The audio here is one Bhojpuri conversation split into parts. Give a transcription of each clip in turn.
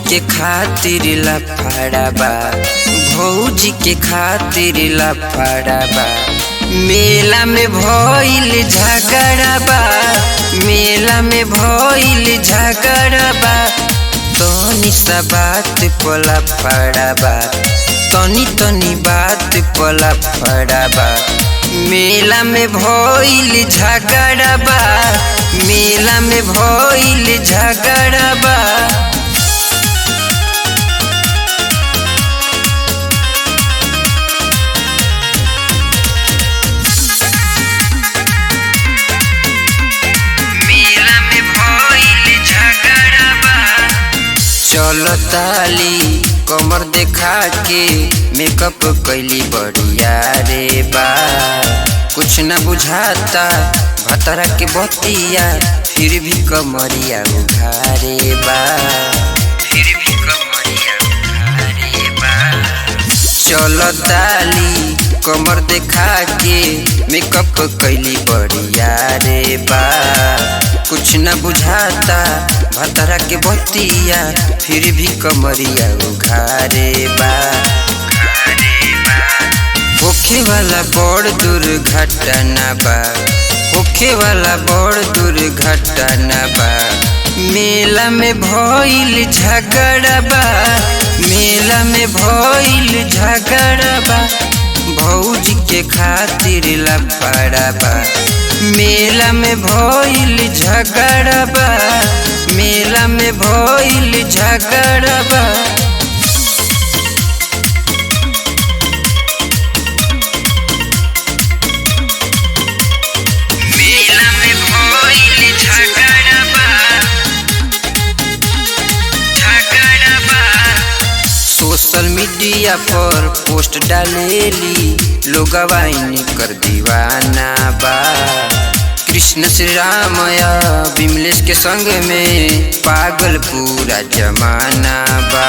के खातिर लफड़ा बा, भौजी के खातिर लफड़ा बा। मेला में भइल झगड़ा बा, मेला में भइल झगड़ा बा। तनी सा बात पर लफड़ा बा, तनी तनी बात पर लफड़ा बा। मेला में भइल झगड़ा बा, मेला में भइल झगड़ा बा। मेला में भइल झगड़ा बा। चलो ताली कमर देखा के मेकअप कैली बढ़िया रे बा। कुछ न बुझाता भतरा के बतिया, फिर भी कमरिया उघारे बा, फिर भी कमरिया उघारे बा। चलो ताली कमर देखा के मेकअप कैली बढ़िया रे बा। कुछ न बुझाता भतरा के बतिया, फिर भी कमरिया उघारे बा। होखे वाला बड़ दुर्घटना बा, होखे वाला बड़ दुर्घटना बा। मेला में भइल झगड़ा बा, मेला में भइल झगड़ा बा। भौजी के खातिर लफड़ा बा, मेला में भइल झगड़ा बा, मेला में भइल झगड़ा बा। मेला में भइल झगड़ा बा, झगड़ा बा। सोशल मीडिया पर पोस्ट डालेली लोगवा इनकर दीवाना बा। कृष्ण श्री राम या विमलेश के संग में पागल पूरा जमाना बा,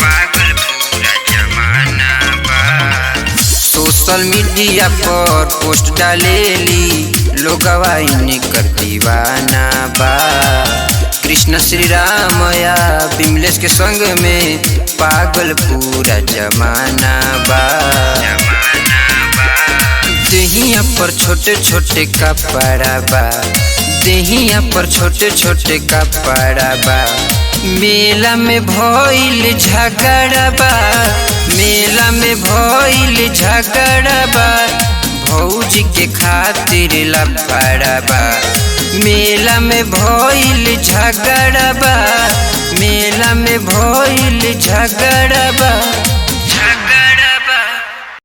पागल पूरा जमाना बा। सोशल मीडिया पर पोस्ट डालेली लोगवा इनकर दीवाना बा। कृष्ण श्री राम या विमलेश के संग में पागल पूरा जमाना बा। देहिया पर छोटे छोटे कपड़ा बा, देहिया पर छोटे छोटे कपड़ा बा। मेला में भइल झगड़ा बा, मेला में भइल झगड़ा बा। भौजी के खातिर लफड़ा बा, मेला में भइल झगड़ा बा, मेला में भइल झगड़ा बा।